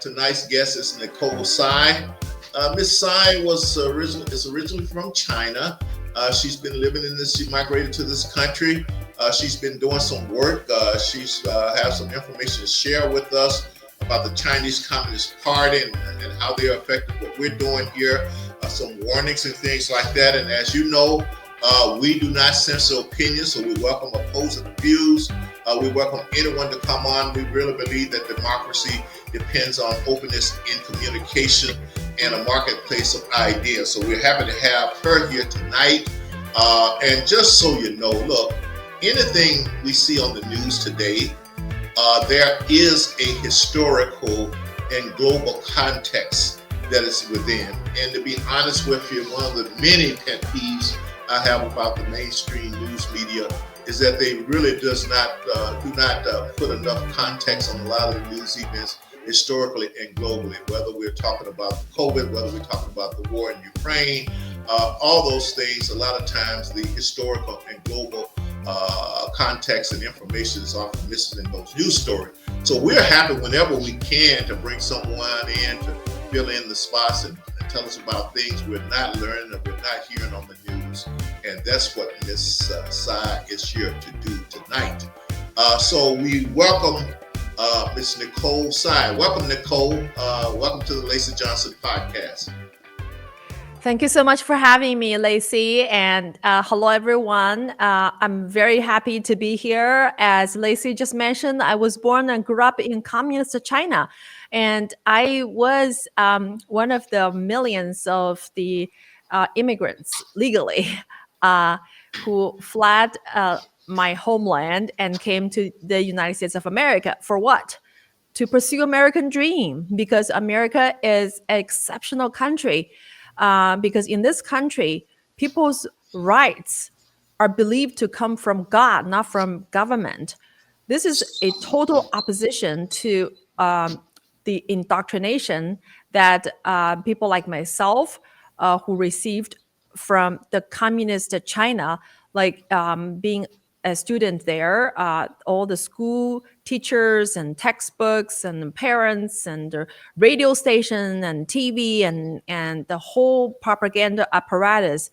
Tonight's guest is Nicole Tsai. Miss Tsai is originally from China. She's been living in this. She migrated to this country. She's been doing some work. She's has some information to share with us about the Chinese Communist Party and how they're affecting what we're doing here. Some warnings and things like that. And as you know, we do not censor opinions, so we welcome opposing views. We welcome anyone to come on. We really believe that democracy depends on openness in communication and a marketplace of ideas. So we're happy to have her here tonight. And just so you know, look, anything we see on the news today, there is a historical and global context that is within. And to be honest with you, one of the many pet peeves I have about the mainstream news media is that they really do not put enough context on a lot of the news events historically and globally, whether we're talking about COVID, whether we're talking about the war in Ukraine, all those things. A lot of times the historical and global context and information is often missing in those news stories. So we're happy whenever we can to bring someone in to fill in the spots and tell us about things we're not learning or we're not hearing on the news. And that's what Ms. Tsai is here to do tonight. So we welcome Ms. Nicole Tsai. Welcome, Nicole. Welcome to the Lacy Johnson podcast. Thank you so much for having me, Lacy. And hello, everyone. I'm very happy to be here. As Lacy just mentioned, I was born and grew up in communist China. And I was one of the millions of the immigrants legally who fled my homeland and came to the United States of America. For what? To pursue American dream, because America is an exceptional country. Because in this country, people's rights are believed to come from God, not from government. This is a total opposition to the indoctrination that people like myself who received from the communist China, like being a student there, all the school teachers and textbooks and parents and the radio station and TV and the whole propaganda apparatus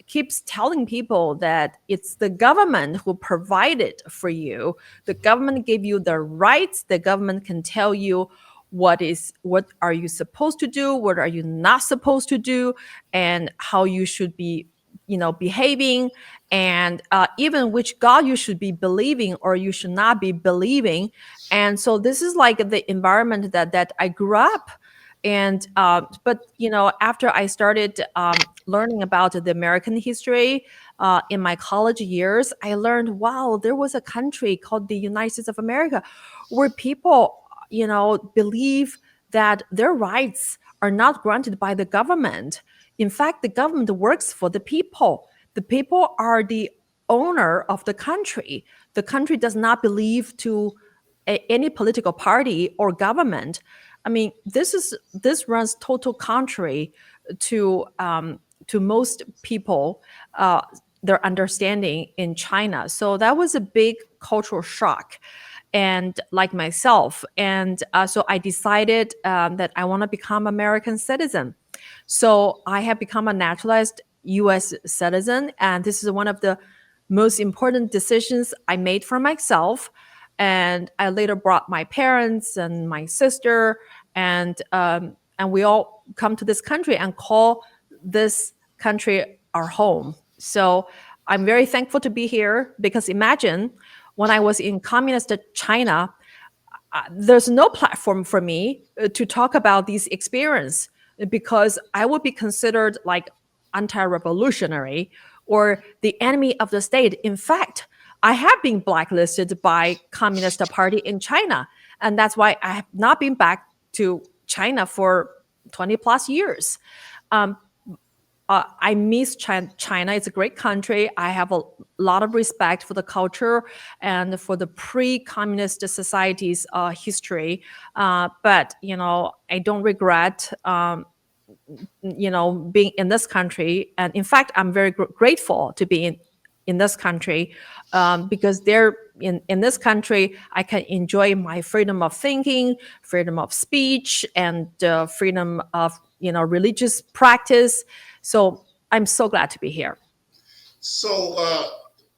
keeps telling people that it's the government who provided for you. The government gave you the rights. The government can tell you what are you supposed to do, what are you not supposed to do, and how you should be behaving, and even which God you should be believing or you should not be believing. And so this is like the environment that I grew up. And but after I started learning about the American history in my college years, I learned, wow, there was a country called the United States of America where people believe that their rights are not granted by the government. In fact, the government works for the people. The people are the owner of the country. The country does not believe to any political party or government. I mean, this runs total contrary to most people, their understanding in China. So that was a big cultural shock. And like myself, and so I decided that I want to become American citizen. So I have become a naturalized U.S. citizen, and this is one of the most important decisions I made for myself. And I later brought my parents and my sister, and we all come to this country and call this country our home. So I'm very thankful to be here, because imagine when I was in communist China, there's no platform for me to talk about these experience, because I would be considered like anti-revolutionary or the enemy of the state. In fact, I have been blacklisted by Communist Party in China, and that's why I have not been back to China for 20 plus years. I miss China. It's a great country. I have a lot of respect for the culture and for the pre-communist society's history. But, I don't regret, being in this country. And in fact, I'm very grateful to be in this country, because they're in this country, I can enjoy my freedom of thinking, freedom of speech, and freedom of religious practice. So I'm so glad to be here. So,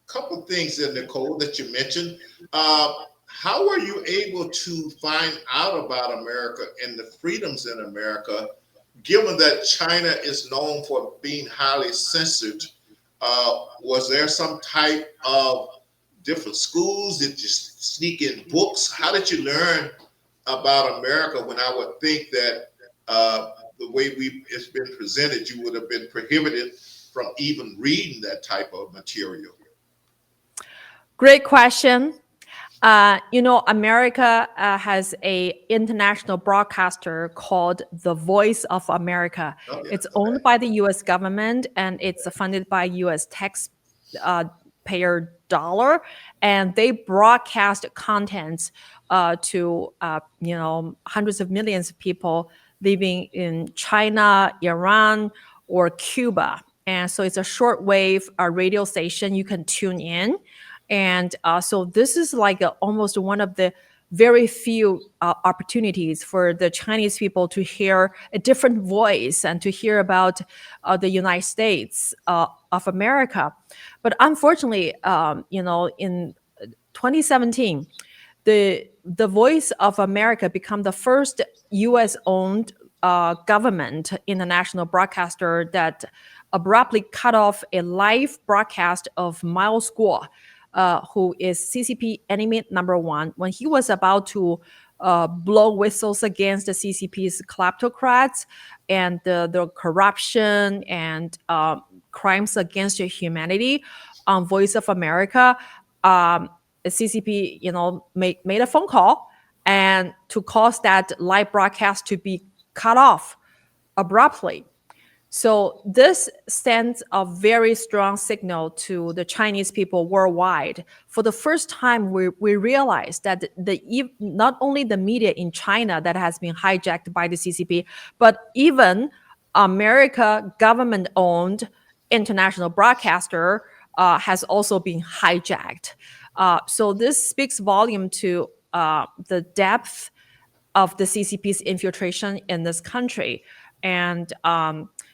couple things there, Nicole, that you mentioned. Uh, how were you able to find out about America and the freedoms in America, given that China is known for being highly censored? Was there some type of different schools? Did you sneak in books? How did you learn about America when I would think that the way it's been presented, you would have been prohibited from even reading that type of material? Great question. America has a international broadcaster called the Voice of America. Oh, yeah. It's Okay. owned by the U.S. government, and it's funded by U.S. taxpayer dollar, and they broadcast contents to hundreds of millions of people living in China, Iran, or Cuba. And so it's a shortwave radio station you can tune in. And so this is like almost one of the very few opportunities for the Chinese people to hear a different voice and to hear about the United States of America. But unfortunately, in 2017, the Voice of America became the first U.S. owned government international broadcaster that abruptly cut off a live broadcast of Miles Guo, who is CCP enemy number one, when he was about to blow whistles against the CCP's kleptocrats and the corruption and crimes against humanity on Voice of America. CCP, made a phone call and to cause that live broadcast to be cut off abruptly. So this sends a very strong signal to the Chinese people worldwide. For the first time, we realized that not only the media in China that has been hijacked by the CCP, but even America government-owned international broadcaster has also been hijacked. So this speaks volume to the depth of the CCP's infiltration in this country. And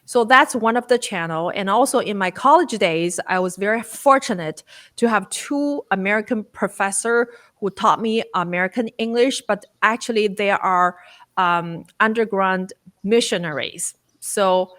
so that's one of the channel. And also in my college days, I was very fortunate to have two American professor who taught me American English, but actually they are underground missionaries. So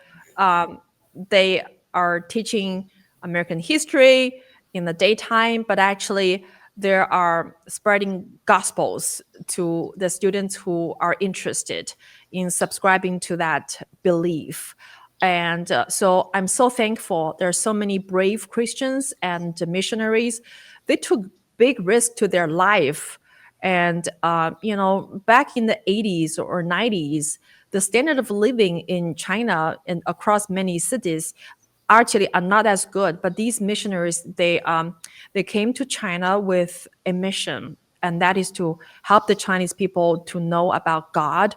they are teaching American history in the daytime, but actually they are spreading gospels to the students who are interested in subscribing to that belief. And so I'm so thankful. There are so many brave Christians and missionaries. They took big risk to their life. And, back in the 80s or 90s, the standard of living in China and across many cities actually are not as good. But these missionaries, they came to China with a mission, and that is to help the Chinese people to know about God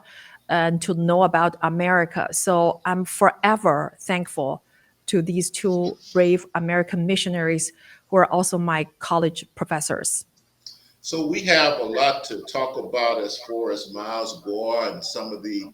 and to know about America. So I'm forever thankful to these two brave American missionaries who are also my college professors. So we have a lot to talk about as far as Miles Gore and some of the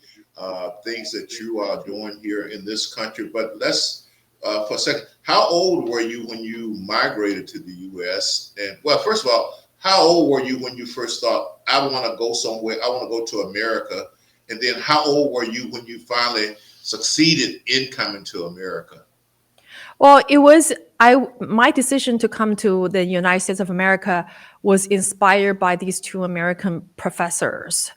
things that you are doing here in this country. But let's, for a second, how old were you when you migrated to the U.S.? And well, first of all, how old were you when you first thought, I want to go somewhere, I want to go to America? And then how old were you when you finally succeeded in coming to America? Well, my decision to come to the United States of America was inspired by these two American professors,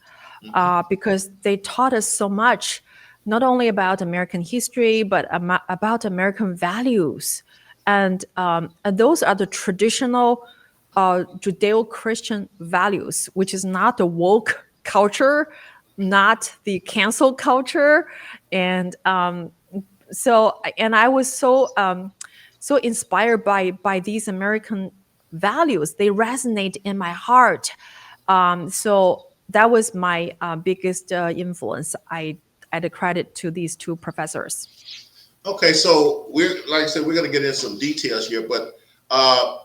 because they taught us so much, not only about American history, but about American values. And those are the traditional Judeo-Christian values, which is not the woke culture, not the cancel culture. And I was so inspired by these American values. They resonate in my heart. So that was my biggest influence. I credit to these two professors. Okay, so we're like I said, we're going to get into some details here, but Uh,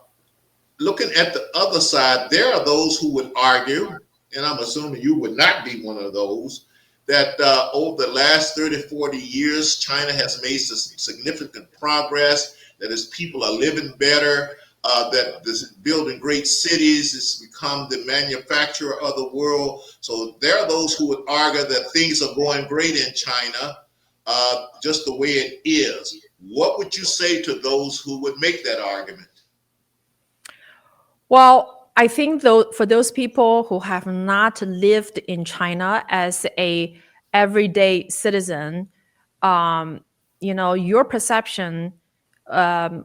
Looking at the other side, there are those who would argue, and I'm assuming you would not be one of those, that over the last 30, 40 years, China has made significant progress, that its people are living better, that this building great cities, it's become the manufacturer of the world. So there are those who would argue that things are going great in China, just the way it is. What would you say to those who would make that argument? Well, I think though for those people who have not lived in China as a everyday citizen, um, your perception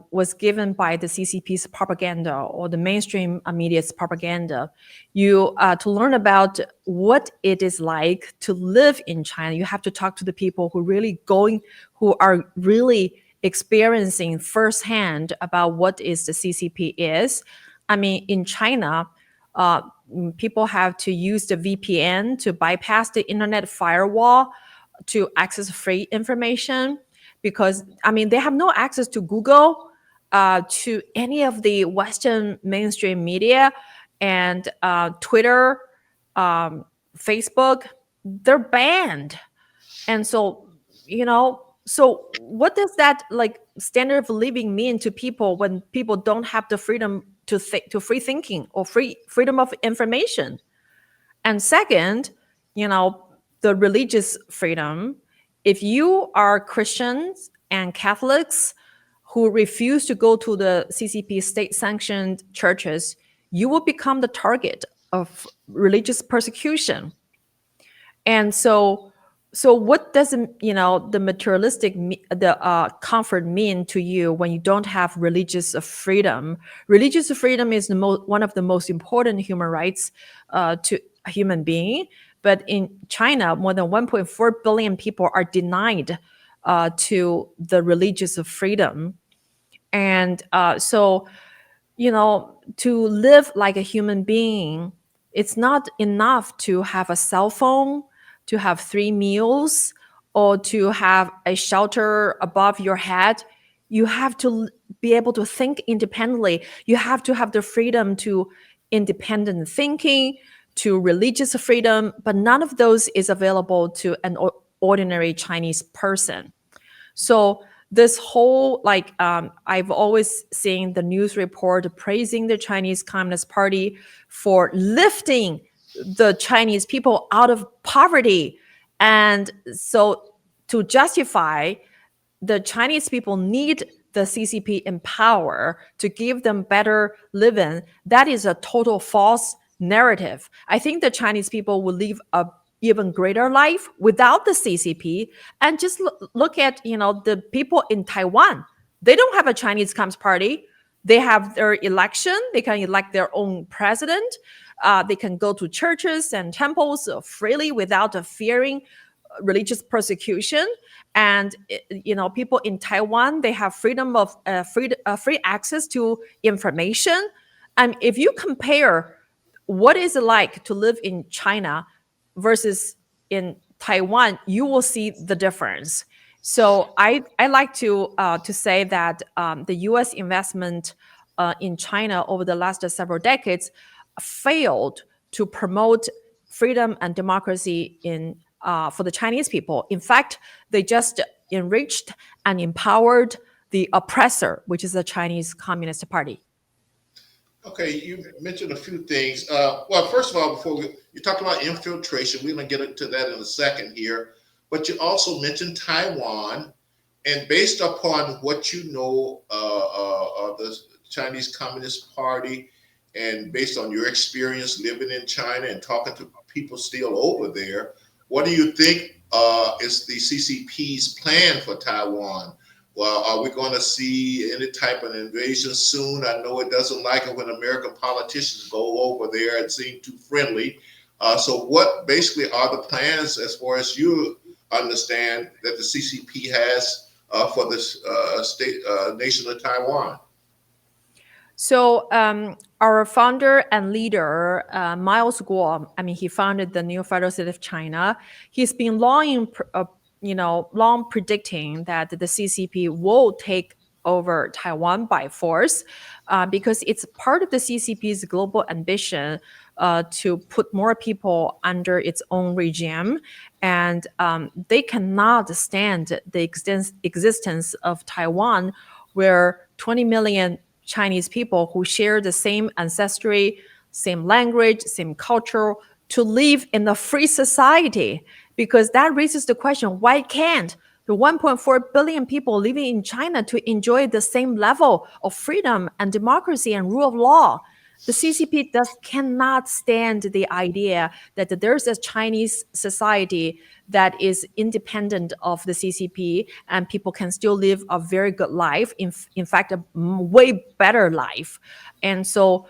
was given by the CCP's propaganda or the mainstream media's propaganda. You to learn about what it is like to live in China, you have to talk to the people who are really experiencing firsthand about what is the CCP is. I mean, in China, uh, people have to use the VPN to bypass the internet firewall to access free information because, I mean, they have no access to Google, to any of the Western mainstream media, and Twitter, um, Facebook. They're banned. And so, so what does that like standard of living mean to people when people don't have the freedom to think, to free thinking or freedom of information? And second, you know, the religious freedom. If you are Christians and Catholics who refuse to go to the CCP state sanctioned churches, you will become the target of religious persecution. And so what does the materialistic the comfort mean to you when you don't have religious freedom? Religious freedom is one of the most important human rights to a human being. But in China, more than 1.4 billion people are denied to the religious freedom. And to live like a human being, it's not enough to have a cell phone, to have 3 meals, or to have a shelter above your head. You have to be able to think independently. You have to have the freedom to independent thinking, to religious freedom, but none of those is available to an ordinary Chinese person. So this whole I've always seen the news report praising the Chinese Communist Party for lifting the Chinese people out of poverty. And so to justify the Chinese people need the CCP in power to give them better living, that is a total false narrative. I think the Chinese people will live a even greater life without the CCP. And just look at the people in Taiwan. They don't have a Chinese Communist Party. They have their election. They can elect their own president. They can go to churches and temples freely without fearing religious persecution. And people in Taiwan, they have freedom of free access to information. And if you compare what is it like to live in China versus in Taiwan, you will see the difference. So I like to say that the U.S. investment in China over the last several decades failed to promote freedom and democracy in for the Chinese people. In fact, they just enriched and empowered the oppressor, which is the Chinese Communist Party. Okay, you mentioned a few things. Well, first of all, you talked about infiltration. We're going to get into that in a second here. But you also mentioned Taiwan. And based upon what you know of the Chinese Communist Party, and based on your experience living in China and talking to people still over there, what do you think is the CCP's plan for Taiwan? Well, are we going to see any type of invasion soon? I know it doesn't like it when American politicians go over there and seem too friendly. So what basically are the plans, as far as you understand, that the CCP has for this nation of Taiwan? So our founder and leader, Miles Guo, I mean, he founded the New Federal State of China. He's been long predicting that the CCP will take over Taiwan by force, because it's part of the CCP's global ambition to put more people under its own regime. And they cannot stand the existence of Taiwan, where 20 million Chinese people who share the same ancestry, same language, same culture, to live in a free society. Because that raises the question, why can't the 1.4 billion people living in China to enjoy the same level of freedom and democracy and rule of law? The CCP cannot stand the idea that there's a Chinese society that is independent of the CCP and people can still live a very good life, in fact, a way better life. And so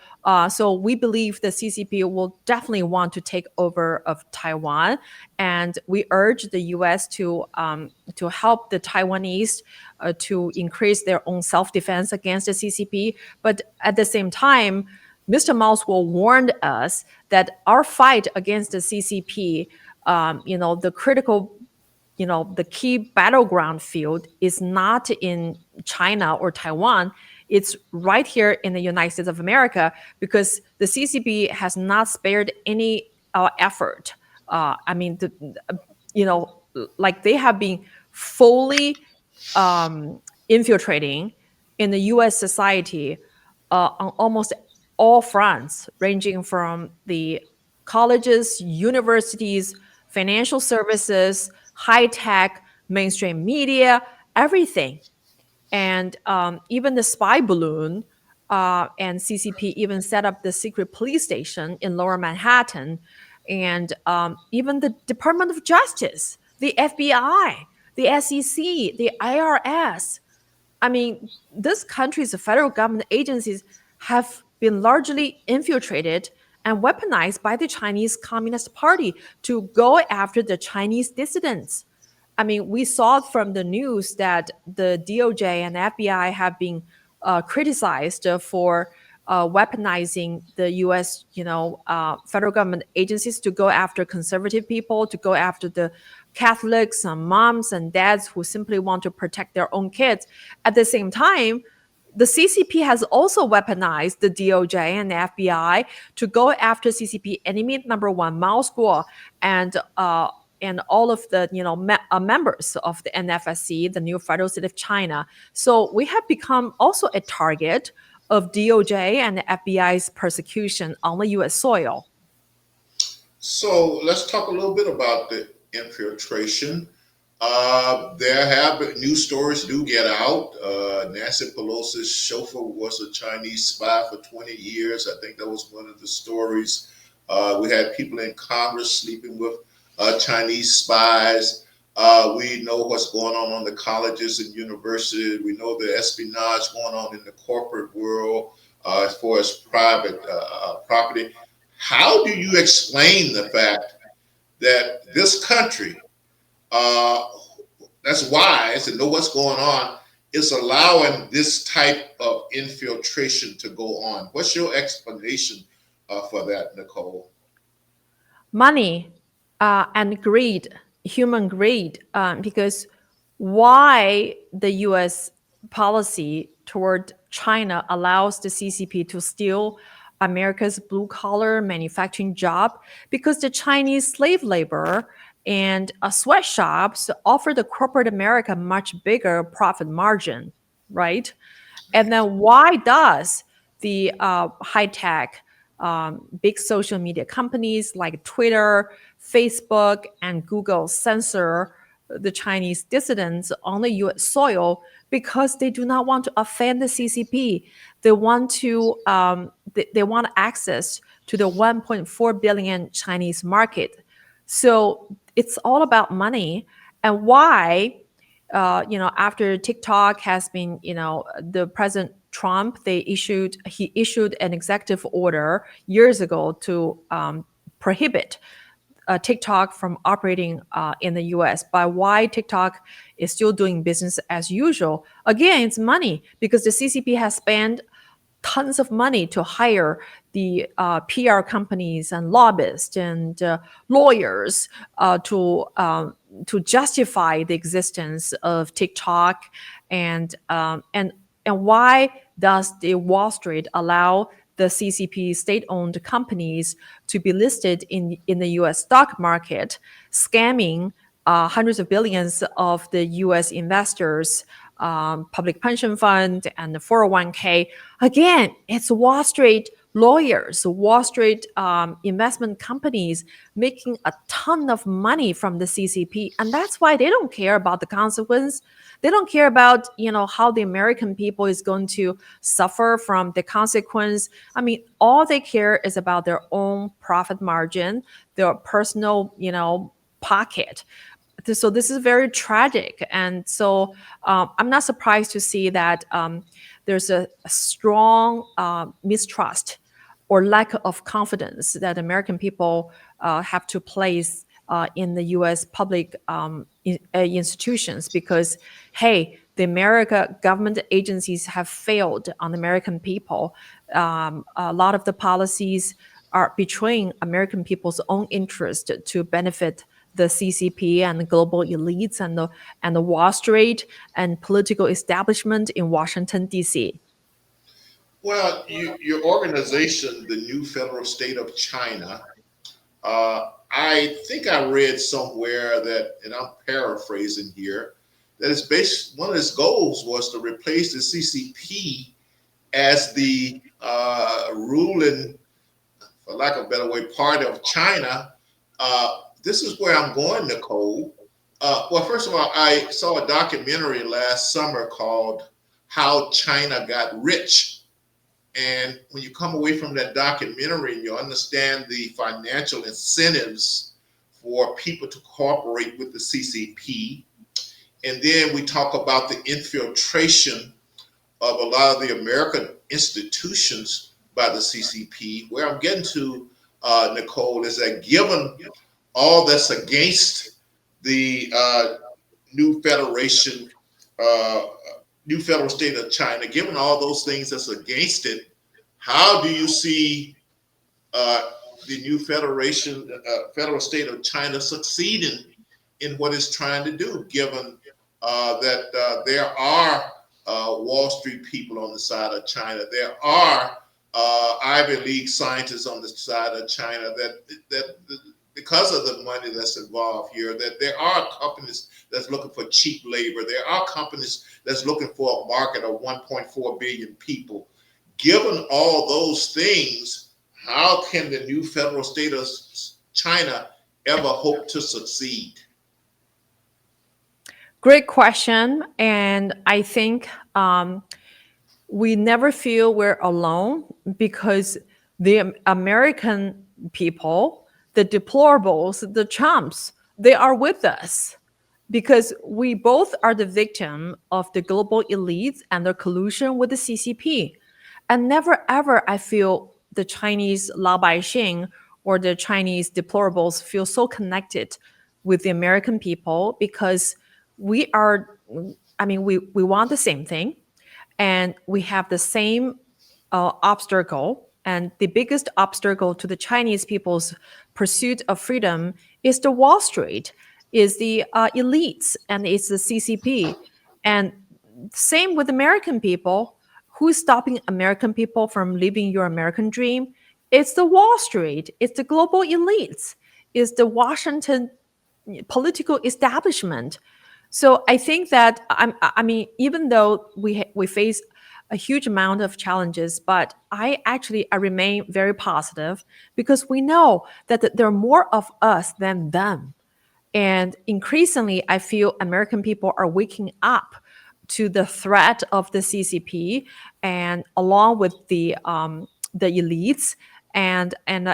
we believe the CCP will definitely want to take over of Taiwan, and we urge the U.S. to help the Taiwanese to increase their own self-defense against the CCP. But at the same time, Mr. Maosguo warned us that our fight against the CCP, the critical, the key battleground field is not in China or Taiwan. It's right here in the United States of America, because the CCP has not spared any effort. Like they have been fully infiltrating in the U.S. society on almost all fronts, ranging from the colleges, universities, financial services, high tech, mainstream media, everything. And even the spy balloon and CCP even set up the secret police station in Lower Manhattan. And even the Department of Justice, the FBI, the SEC, the IRS. I mean, this country's federal government agencies have been largely infiltrated and weaponized by the Chinese Communist Party to go after the Chinese dissidents. I mean, we saw from the news that the DOJ and FBI have been criticized for weaponizing the U.S. Federal government agencies to go after conservative people, to go after the Catholics and moms and dads who simply want to protect their own kids. At the same time, the CCP has also weaponized the DOJ and the FBI to go after CCP enemy number one, Mao Guo, and all of the members of the NFSC, the new Federal State of China. So we have become also a target of DOJ and the FBI's persecution on the U.S. soil. So let's talk a little bit about the infiltration. There have been news stories do get out. Nancy Pelosi's chauffeur was a Chinese spy for 20 years. I think that was one of the stories. We had people in Congress sleeping with Chinese spies. We know what's going on the colleges and universities. We know the espionage going on in the corporate world as far as private property. How do you explain the fact that this country that's wise and know what's going on is allowing this type of infiltration to go on? What's your explanation for that, Nicole? Money and greed, human greed, because why the U.S. policy toward China allows the CCP to steal America's blue-collar manufacturing job? Because the Chinese slave labor and sweatshops offer the corporate America much bigger profit margin, right? And then why does the high-tech big social media companies like Twitter, Facebook, and Google censor the Chinese dissidents on the U.S. soil? Because they do not want to offend the CCP. They want to they want access to the 1.4 billion Chinese market. So it's all about money. And why, after TikTok has been, the President Trump, he issued an executive order years ago to prohibit TikTok from operating in the US. But why TikTok is still doing business as usual? Again, it's money, because the CCP has spent tons of money to hire the PR companies and lobbyists and lawyers to justify the existence of TikTok and And why does the Wall Street allow the CCP state-owned companies to be listed in the US stock market, scamming hundreds of billions of the US investors, public pension fund, and the 401k? Again, it's Wall Street lawyers, Wall Street investment companies making a ton of money from the CCP. And that's why they don't care about the consequence. They don't care about, how the American people is going to suffer from the consequence. I mean, all they care is about their own profit margin, their personal, pocket. So this is very tragic. And so I'm not surprised to see that there's a strong mistrust or lack of confidence that American people have to place in the U.S. public institutions, because, hey, the America government agencies have failed on the American people. A lot of the policies are betraying American people's own interest to benefit the CCP and the global elites and the Wall Street and political establishment in Washington, D.C. Well, your organization, the New Federal State of China, I think I read somewhere that, and I'm paraphrasing here, that it's based, one of its goals was to replace the CCP as the ruling, for lack of a better way, part of China. This is where I'm going, Nicole. Well, first of all, I saw a documentary last summer called How China Got Rich. And when you come away from that documentary, you understand the financial incentives for people to cooperate with the CCP. And then we talk about the infiltration of a lot of the American institutions by the CCP. Where I'm getting to, Nicole, is that given all that's against the new federation, new federal state of China, given all those things that's against it, how do you see the new federation, federal state of China succeeding in what it's trying to do, given that there are Wall Street people on the side of China, there are Ivy League scientists on the side of China, that because of the money that's involved here, that there are companies that's looking for cheap labor. There are companies that's looking for a market of 1.4 billion people. Given all those things, how can the new federal state of China ever hope to succeed? Great question. And I think we never feel we're alone, because the American people, the deplorables, the chumps, they are with us, because we both are the victim of the global elites and their collusion with the CCP. And never ever I feel the Chinese Laobaixing or the Chinese deplorables feel so connected with the American people, because we are, we want the same thing, and we have the same obstacle. And the biggest obstacle to the Chinese people's pursuit of freedom is the Wall Street, is the elites, and it's the CCP. And same with American people. Who's stopping American people from living your American dream? It's the Wall Street. It's the global elites. It's the Washington political establishment. So I think that even though we face a huge amount of challenges, but I remain very positive, because we know that there are more of us than them. And increasingly, I feel American people are waking up to the threat of the CCP, and along with the elites, and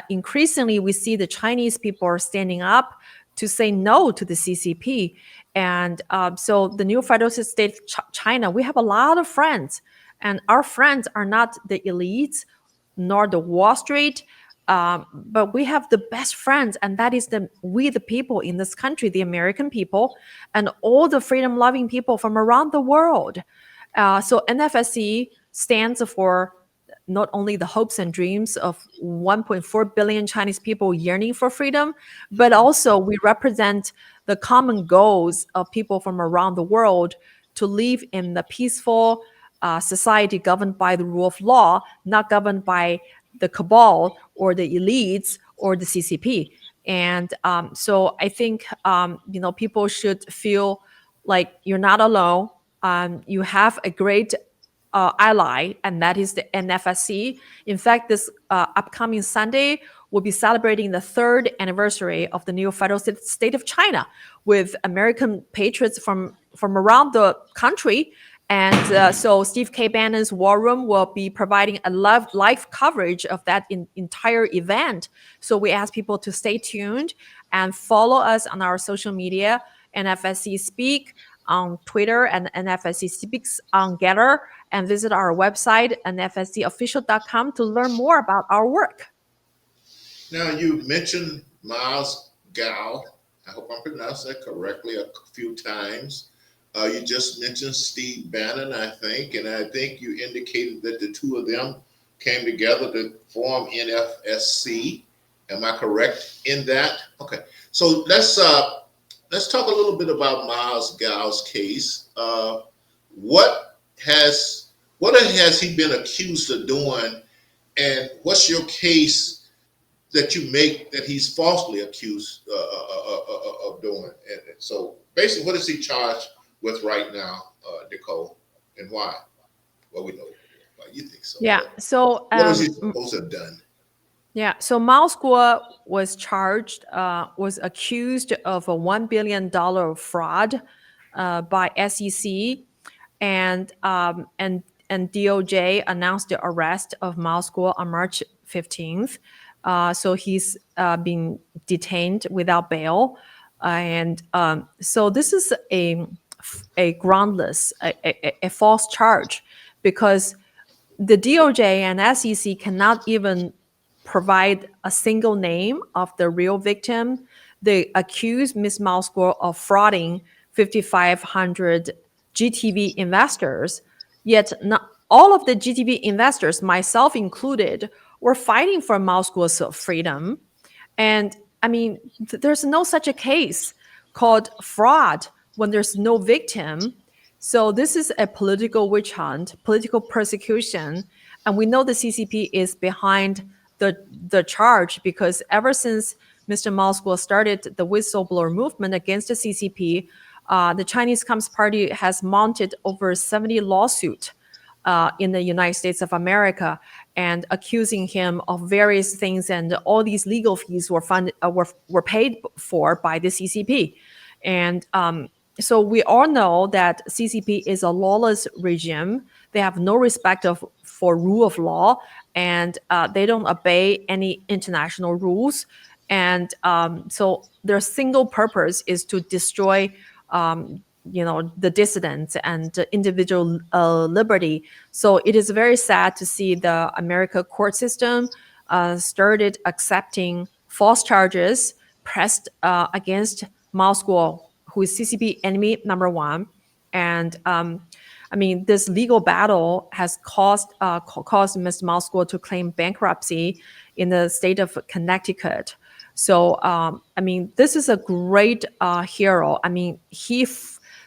increasingly we see the Chinese people are standing up to say no to the CCP. And so the new federal state of China, we have a lot of friends, and our friends are not the elites nor the Wall Street. But we have the best friends, and that is we the people in this country, the American people, and all the freedom-loving people from around the world. So NFSC stands for not only the hopes and dreams of 1.4 billion Chinese people yearning for freedom, but also we represent the common goals of people from around the world to live in the peaceful, society governed by the rule of law, not governed by the cabal or the elites or the CCP. And so I think people should feel like you're not alone. You have a great ally, and that is the NFSC. In fact, this upcoming Sunday, we'll be celebrating the 3rd anniversary of the new federal state of China with American patriots from around the country. And so Steve K. Bannon's War Room will be providing a live coverage of that entire event. So we ask people to stay tuned and follow us on our social media, NFSC Speak on Twitter and NFSC Speaks on Getter, and visit our website, nfscofficial.com, to learn more about our work. Now, you mentioned Miles Gao. I hope I'm pronouncing that correctly a few times. You just mentioned Steve Bannon, I think, and I think you indicated that the two of them came together to form NFSC. Am I correct in that? Okay, so let's talk a little bit about Miles Gao's case. What has he been accused of doing, and what's your case that you make that he's falsely accused of doing? And so basically, what is he charged with right now, Nicole, and why? Well, we know why you think so. Yeah. So what is he supposed to have done? Yeah. So Miles Guo was accused of a $1 billion fraud by SEC, and DOJ announced the arrest of Miles Guo on March 15th. So he's being detained without bail, and so this is a groundless, a false charge, because the DOJ and SEC cannot even provide a single name of the real victim. They accuse Ms. Miles Guo of frauding 5,500 GTV investors, yet not all of the GTV investors, myself included, were fighting for Miles Guo's freedom. And I mean, there's no such a case called fraud when there's no victim. So this is a political witch hunt, political persecution. And we know the CCP is behind the charge, because ever since Mr. Miles Guo started the whistleblower movement against the CCP, the Chinese Communist Party has mounted over 70 lawsuits in the United States of America, and accusing him of various things, and all these legal fees were paid for by the CCP. And so we all know that CCP is a lawless regime. They have no respect for rule of law, and they don't obey any international rules. And so their single purpose is to destroy the dissidents and individual liberty. So it is very sad to see the American court system started accepting false charges pressed against Miles Guo, who is CCP enemy number one. And I mean, this legal battle has caused Ms. Miles Guo to claim bankruptcy in the state of Connecticut. So, I mean, this is a great hero. I mean,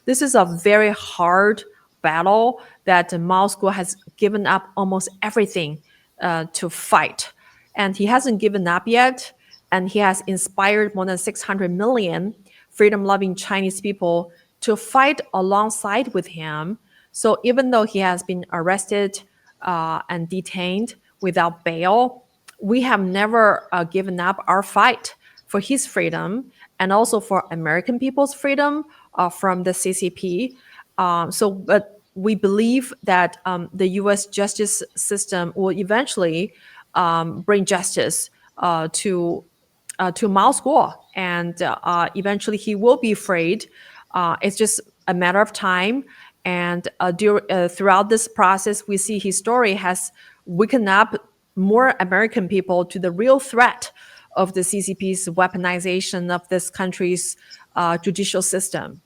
this is a very hard battle that Miles Guo has given up almost everything to fight. And he hasn't given up yet. And he has inspired more than 600 million freedom-loving Chinese people to fight alongside with him. So even though he has been arrested and detained without bail, we have never given up our fight for his freedom, and also for American people's freedom from the CCP. But we believe that the U.S. justice system will eventually bring justice to Miles Guo, and eventually he will be freed. It's just a matter of time. And throughout this process, we see his story has wakened up more American people to the real threat of the CCP's weaponization of this country's judicial system.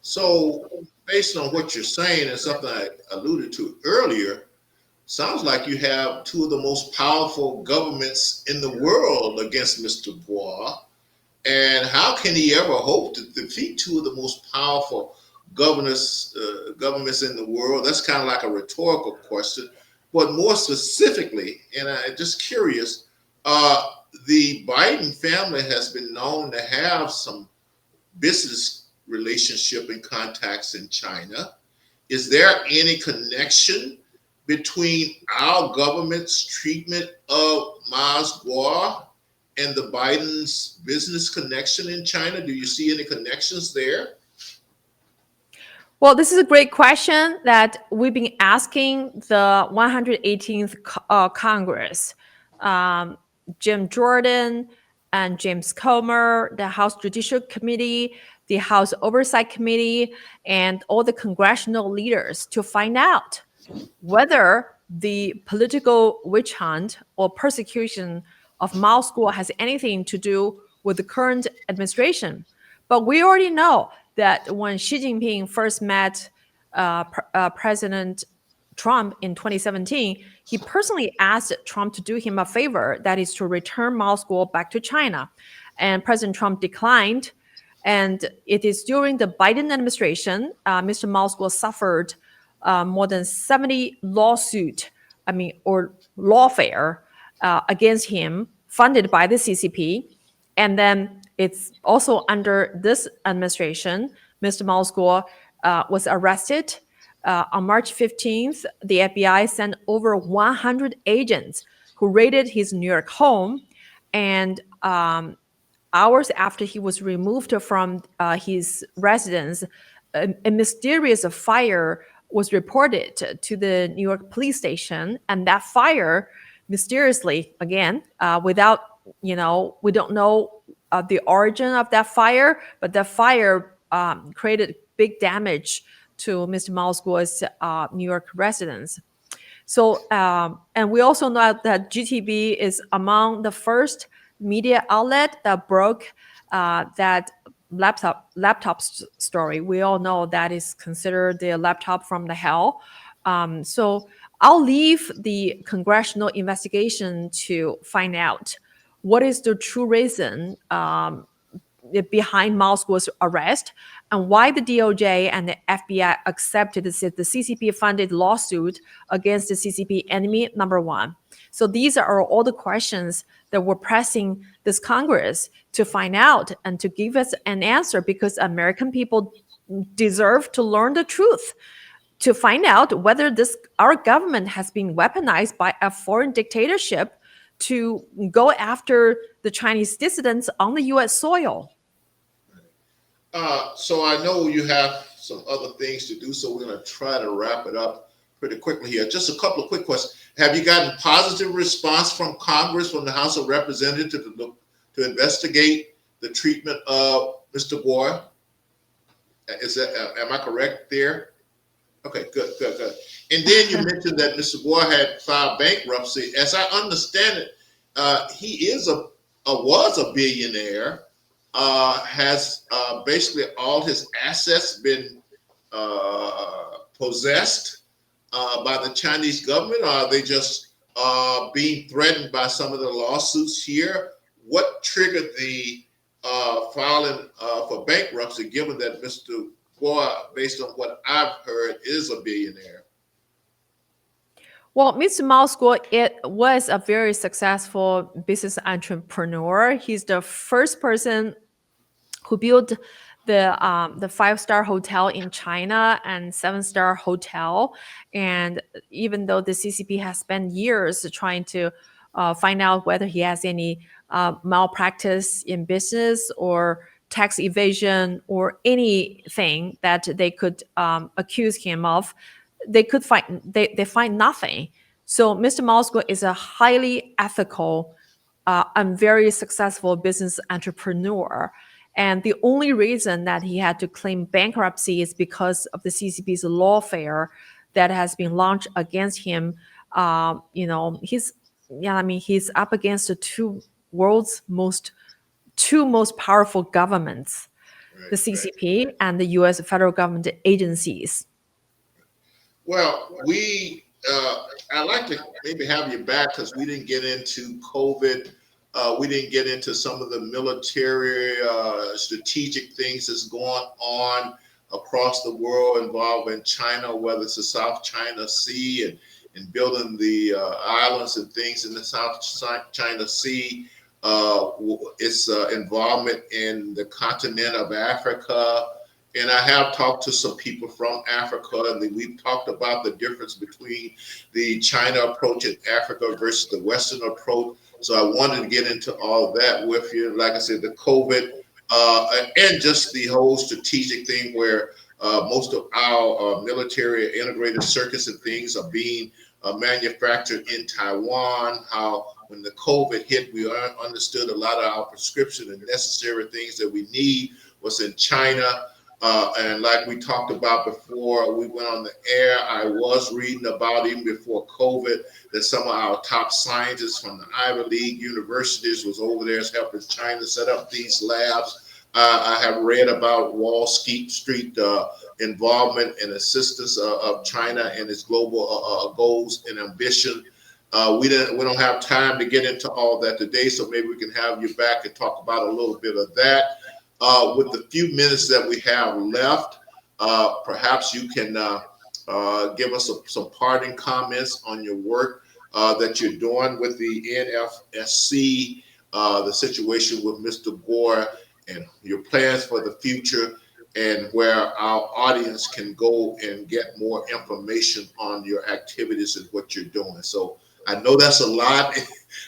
So, based on what you're saying and something I alluded to earlier, sounds like you have two of the most powerful governments in the world against Mr. Guo. And how can he ever hope to defeat two of the most powerful governments in the world? That's kind of like a rhetorical question, but more specifically, and I'm just curious, the Biden family has been known to have some business relationship and contacts in China. Is there any connection between our government's treatment of Maz Guo and the Biden's business connection in China? Do you see any connections there? Well, this is a great question that we've been asking the 118th Congress. Um, Jim Jordan and James Comer, the House Judicial Committee, the House Oversight Committee, and all the congressional leaders to find out whether the political witch hunt or persecution of Mao School has anything to do with the current administration. But we already know that when Xi Jinping first met President Trump in 2017, he personally asked Trump to do him a favor, that is to return Mao School back to China. And President Trump declined. And it is during the Biden administration, Mr. Mao School suffered more than 70 lawsuit, or lawfare against him, funded by the CCP. And then it's also under this administration, Mr. Mao School was arrested. On March 15th, the FBI sent over 100 agents who raided his New York home. And hours after he was removed from his residence, a mysterious fire was reported to the New York police station. And that fire, mysteriously, again, without, we don't know the origin of that fire, but that fire created big damage to Mr. Mao School's New York residence. So, and we also know that GTB is among the first media outlet that broke that laptop story. We all know that is considered the laptop from the hell. So I'll leave the congressional investigation to find out what is the true reason behind Mao School's arrest, and why the DOJ and the FBI accepted the CCP-funded lawsuit against the CCP enemy number one. So these are all the questions that we're pressing this Congress to find out and to give us an answer, because American people deserve to learn the truth, to find out whether our government has been weaponized by a foreign dictatorship to go after the Chinese dissidents on the U.S. soil. So I know you have some other things to do, so we're going to try to wrap it up pretty quickly here. Just a couple of quick questions. Have you gotten positive response from Congress, from the House of Representatives to investigate the treatment of Mr. Guo? Am I correct there? Okay, good. And then you mentioned that Mr. Guo had filed bankruptcy. As I understand it, he was a billionaire. Has basically all his assets been possessed by the Chinese government? Or are they just being threatened by some of the lawsuits here? What triggered the filing for bankruptcy, given that Mr. Guo, based on what I've heard, is a billionaire? Well, Mr. Mao School, it was a very successful business entrepreneur. He's the first person who built the 5-star hotel in China and 7-star hotel. And even though the CCP has spent years trying to find out whether he has any malpractice in business or tax evasion or anything that they could accuse him of, they find nothing. So Mr. Mao School is a highly ethical and very successful business entrepreneur. And the only reason that he had to claim bankruptcy is because of the CCP's lawfare that has been launched against him. He's up against the two most powerful governments, right, the CCP and the U.S. federal government agencies. Well, I'd like to maybe have you back, because we didn't get into COVID. We didn't get into some of the military strategic things that's going on. across the world involving China, whether it's the South China Sea and building the islands and things in the South China Sea. Its involvement in the continent of Africa. And I have talked to some people from Africa, and we've talked about the difference between the China approach in Africa versus the Western approach. So I wanted to get into all of that with you. Like I said, the COVID and just the whole strategic thing where most of our military integrated circuits and things are being manufactured in Taiwan. How when the COVID hit, we understood a lot of our prescription and necessary things that we need was in China. And like we talked about before we went on the air, I was reading about even before COVID that some of our top scientists from the Ivy League universities was over there helping China set up these labs. I have read about Wall Street involvement and assistance of China and its global goals and ambition. We don't have time to get into all that today, so maybe we can have you back and talk about a little bit of that. With the few minutes that we have left, perhaps you can give us some parting comments on your work that you're doing with the NFSC, the situation with Mr. Gore, and your plans for the future, and where our audience can go and get more information on your activities and what you're doing. So I know that's a lot,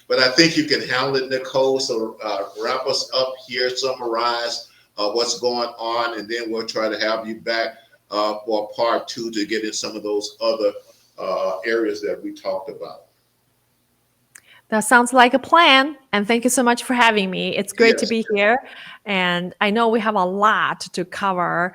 but I think you can handle it, Nicole. So wrap us up here, summarize what's going on, and then we'll try to have you back for part two to get in some of those other areas that we talked about. That sounds like a plan. And thank you so much for having me. It's great to Yes. be here. And I know we have a lot to cover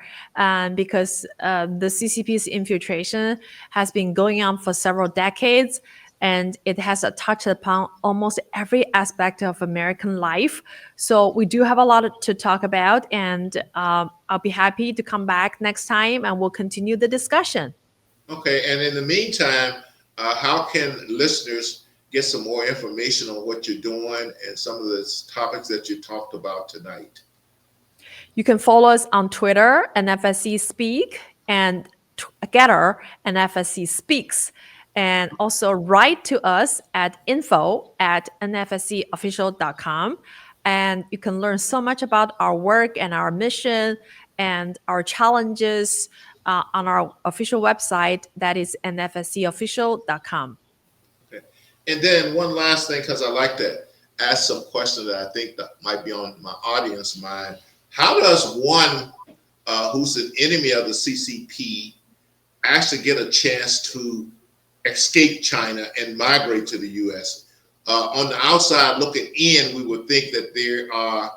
because the CCP's infiltration has been going on for several decades. And it has touched upon almost every aspect of American life. So we do have a lot to talk about. And I'll be happy to come back next time and we'll continue the discussion. Okay. And in the meantime, how can listeners get some more information on what you're doing and some of the topics that you talked about tonight? You can follow us on Twitter, NFSC Speak, and Getter, NFSC Speaks. And also write to us at info@nfscofficial.com. And you can learn so much about our work and our mission and our challenges on our official website, that is nfscofficial.com. Okay. And then one last thing, because I like to ask some questions that I think that might be on my audience mind. How does one who's an enemy of the CCP actually get a chance to escape China and migrate to the U.S.? On the outside looking in, we would think that they are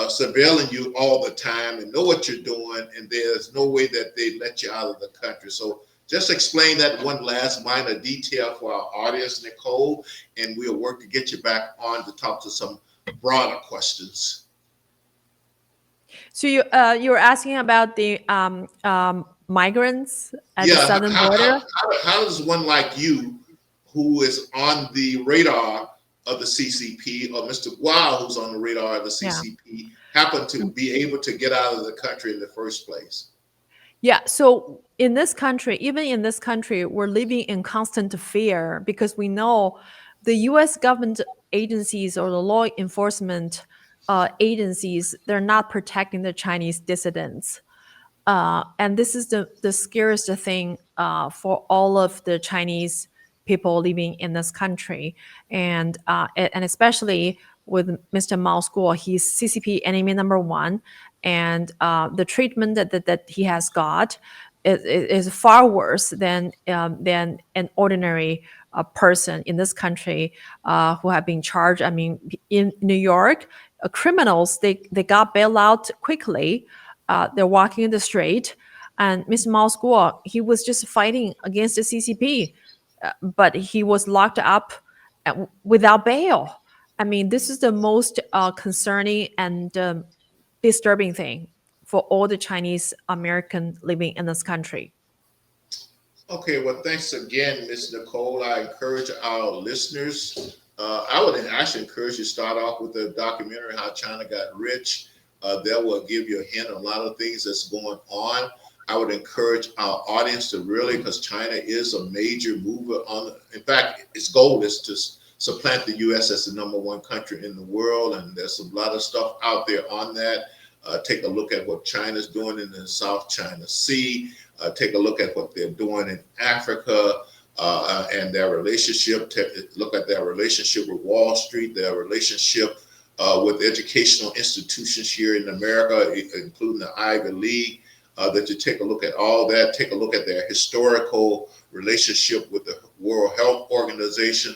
surveilling you all the time and know what you're doing, and there's no way that they let you out of the country. So just explain that one last minor detail for our audience, Nicole, and we'll work to get you back on to talk to some broader questions. So you were asking about the migrants at the southern border? How does one like you, who is on the radar of the CCP, or Mr. Wow, who's on the radar of the CCP, happen to be able to get out of the country in the first place? Yeah, so in this country, even in this country, we're living in constant fear because we know the US government agencies or the law enforcement agencies, they're not protecting the Chinese dissidents. And this is the scariest thing for all of the Chinese people living in this country. And especially with Mr. Mao's school, he's CCP enemy number one. And the treatment that he has got is far worse than an ordinary person in this country who have been charged. I mean, in New York, criminals, they got bailed out quickly. They're walking in the street, and Mr. Mao's school, he was just fighting against the CCP, but he was locked up without bail. I mean, this is the most concerning and disturbing thing for all the Chinese Americans living in this country. Okay, well, thanks again, Ms. Nicole. I encourage our listeners. I would actually encourage you to start off with the documentary, How China Got Rich. That will give you a hint of a lot of things that's going on. I would encourage our audience to really, because China is a major mover on, in fact, its goal is to supplant the U.S. as the #1 country in the world. And there's a lot of stuff out there on that. Take a look at what China's doing in the South China Sea. Take a look at what they're doing in Africa and their relationship. Look at their relationship with Wall Street, their relationship with educational institutions here in America, including the Ivy League. That you take a look at all that. Take a look at their historical relationship with the World Health Organization.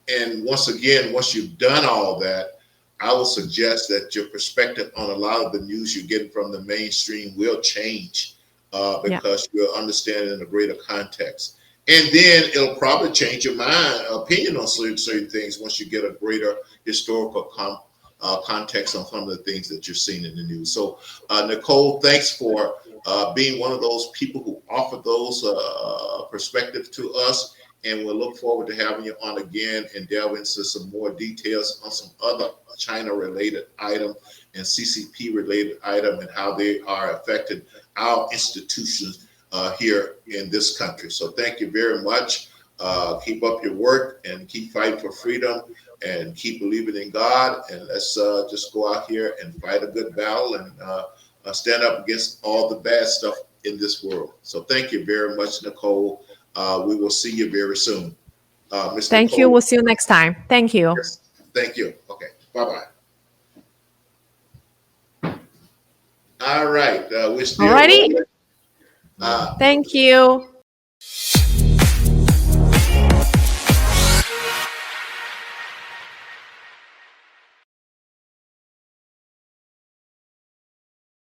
And once again, once you've done all that, I would suggest that your perspective on a lot of the news you're getting from the mainstream will change because you'll understand it in a greater context. And then it'll probably change your opinion on certain things once you get a greater historical context on some of the things that you're seeing in the news. So, Nicole, thanks for being one of those people who offer those perspectives to us. And we'll look forward to having you on again and delve into some more details on some other China-related item and CCP-related item and how they are affecting our institutions here in this country. So thank you very much. Keep up your work and keep fighting for freedom and keep believing in God. And let's just go out here and fight a good battle and stand up against all the bad stuff in this world. So thank you very much, Nicole. We will see you very soon. Ms. Thank Nicole, you. We'll see you next time. Thank you. Yes, thank you. Okay, bye-bye. All right, we're still Alrighty. rolling. Thank you.